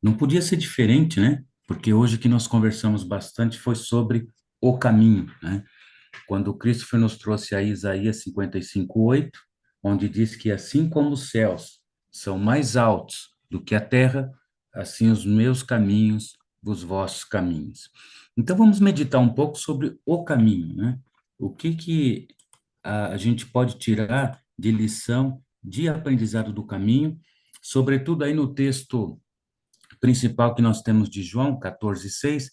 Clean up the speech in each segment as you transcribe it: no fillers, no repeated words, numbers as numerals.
Não podia ser diferente, né? Porque hoje que nós conversamos bastante foi sobre o caminho, né? Quando Cristo nos trouxe a Isaías 55:8, onde diz que assim como os céus são mais altos do que a terra, assim os meus caminhos, os vossos caminhos. Então vamos meditar um pouco sobre o caminho, né? O que a gente pode tirar de lição, de aprendizado do caminho, sobretudo aí no texto principal que nós temos de João 14:6,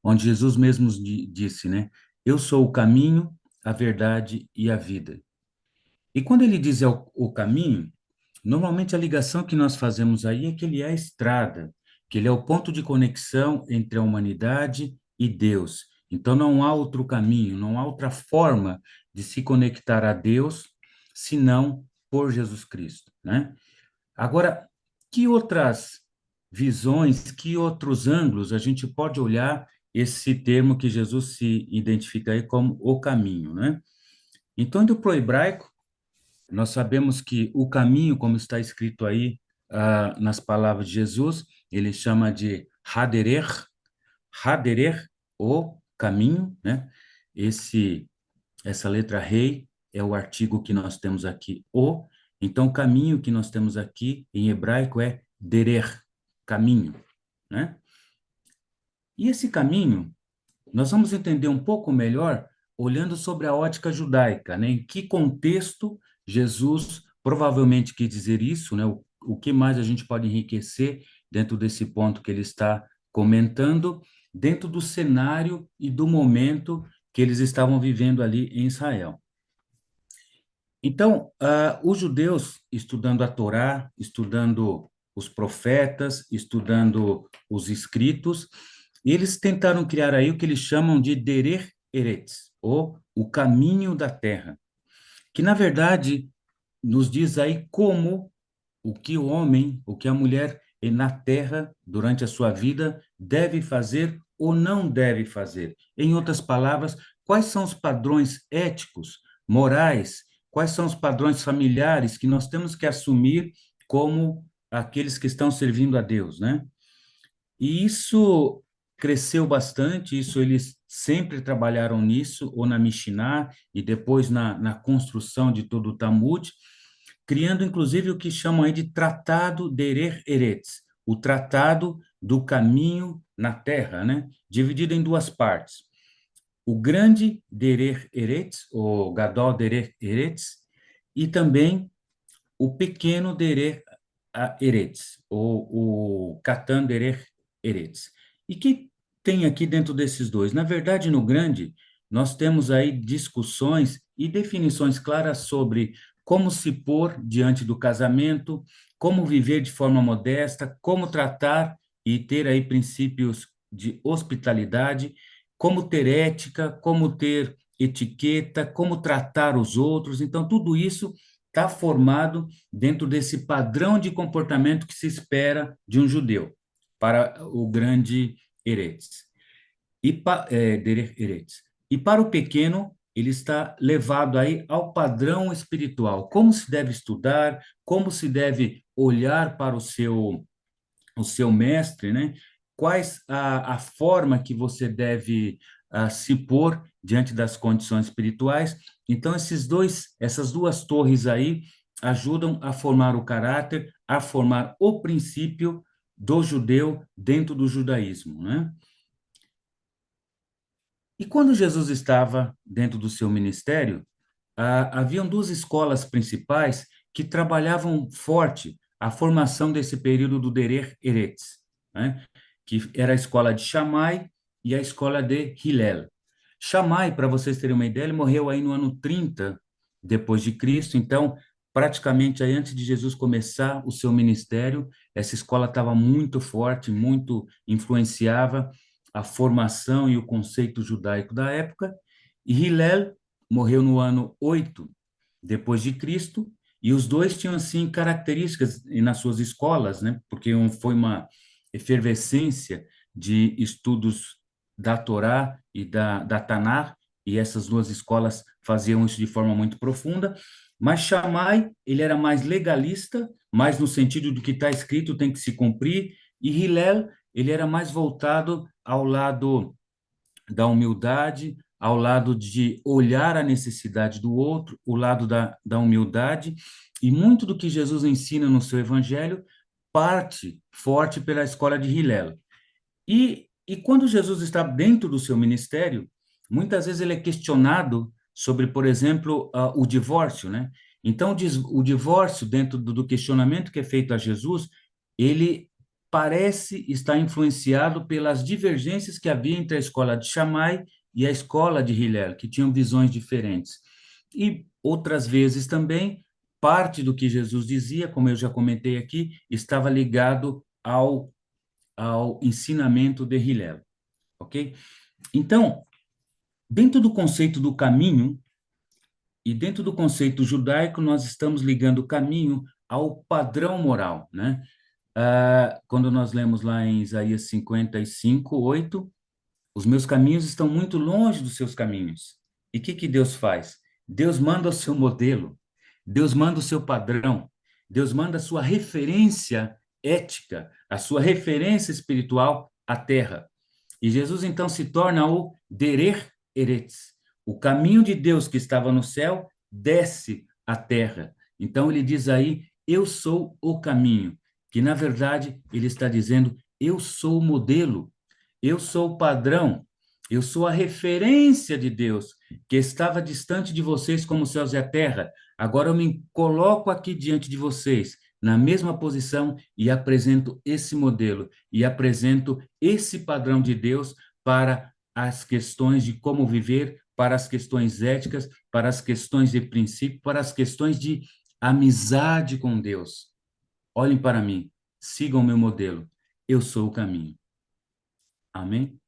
onde Jesus mesmo disse, né? Eu sou o caminho, a verdade e a vida. E quando ele diz o caminho, normalmente a ligação que nós fazemos aí é que ele é a estrada, que ele é o ponto de conexão entre a humanidade e Deus. Então não há outro caminho, não há outra forma de se conectar a Deus senão por Jesus Cristo, né? Agora, que outras visões, que outros ângulos a gente pode olhar esse termo que Jesus se identifica aí como o caminho, né? Então, indo para o hebraico, nós sabemos que o caminho, como está escrito aí nas palavras de Jesus, ele chama de Haderer, Haderer, o caminho, né? Esse essa letra rei é o artigo que nós temos aqui, o. Então, o caminho que nós temos aqui em hebraico é derer, caminho, né? E esse caminho, nós vamos entender um pouco melhor olhando sobre a ótica judaica, né? Em que contexto Jesus provavelmente quis dizer isso, né? O que mais a gente pode enriquecer dentro desse ponto que ele está comentando, dentro do cenário e do momento que eles estavam vivendo ali em Israel. Então, os judeus, estudando a Torá, estudando os profetas, estudando os escritos, eles tentaram criar aí o que eles chamam de Derer Eretz, ou o caminho da terra, que na verdade nos diz aí como o que o homem, o que a mulher na terra, durante a sua vida, deve fazer ou não deve fazer. Em outras palavras, quais são os padrões éticos, morais, quais são os padrões familiares que nós temos que assumir como aqueles que estão servindo a Deus, né? E isso cresceu bastante, isso eles sempre trabalharam nisso, ou na Mishnah, e depois na construção de todo o Talmud, criando inclusive o que chamam aí de Tratado Derer Eretz, o Tratado do Caminho na Terra, né? Dividido em duas partes. O grande Derer Eretz, o Gadol Derer Eretz, e também o pequeno Derer Eretz, ou o Katan Derer Eretz. E que tem aqui dentro desses dois? Na verdade, no grande, nós temos aí discussões e definições claras sobre como se pôr diante do casamento, como viver de forma modesta, como tratar e ter aí princípios de hospitalidade, como ter ética, como ter etiqueta, como tratar os outros. Então, tudo isso está formado dentro desse padrão de comportamento que se espera de um judeu para o grande Eretz. Eretz. E para o pequeno, ele está levado aí ao padrão espiritual. Como se deve estudar, como se deve olhar para o seu mestre, né? Quais a forma que você deve se pôr diante das condições espirituais. Então, essas duas torres aí ajudam a formar o caráter, a formar o princípio do judeu dentro do judaísmo, né? E quando Jesus estava dentro do seu ministério, haviam duas escolas principais que trabalhavam forte a formação desse período do Derer Eretz, né? Que era a escola de Shammai e a escola de Hillel. Shammai, para vocês terem uma ideia, ele morreu aí no ano 30 depois de Cristo, então praticamente aí antes de Jesus começar o seu ministério, essa escola estava muito forte, muito influenciava a formação e o conceito judaico da época, e Hillel morreu no ano 8 depois de Cristo, e os dois tinham assim características nas suas escolas, né? Porque foi uma efervescência de estudos da Torá e da Tanar, e essas duas escolas faziam isso de forma muito profunda, mas Shammai, ele era mais legalista, mais no sentido do que está escrito tem que se cumprir, E Hillel, ele era mais voltado ao lado da humildade, ao lado de olhar a necessidade do outro, o lado da humildade, e muito do que Jesus ensina no seu evangelho parte forte pela escola de Hillel. E quando Jesus está dentro do seu ministério, muitas vezes ele é questionado sobre, por exemplo, o divórcio, né? Então, o divórcio, dentro do questionamento que é feito a Jesus, ele parece estar influenciado pelas divergências que havia entre a escola de Shammai e a escola de Hillel, que tinham visões diferentes. E outras vezes também, parte do que Jesus dizia, como eu já comentei aqui, estava ligado ao ensinamento de Hillel, ok? Então, dentro do conceito do caminho e dentro do conceito judaico, nós estamos ligando o caminho ao padrão moral, né? Quando nós lemos lá em Isaías 55, 8, os meus caminhos estão muito longe dos seus caminhos. E o que Deus faz? Deus manda o seu modelo, Deus manda o seu padrão, Deus manda a sua referência ética, a sua referência espiritual à terra. E Jesus então se torna o Derer Eretz. O caminho de Deus que estava no céu desce à terra. Então ele diz aí: eu sou o caminho, que na verdade ele está dizendo: eu sou o modelo, eu sou o padrão, eu sou a referência de Deus, que estava distante de vocês como os céus e a terra. Agora eu me coloco aqui diante de vocês, na mesma posição, e apresento esse modelo, e apresento esse padrão de Deus para as questões de como viver, para as questões éticas, para as questões de princípio, para as questões de amizade com Deus. Olhem para mim, sigam o meu modelo. Eu sou o caminho. Amém?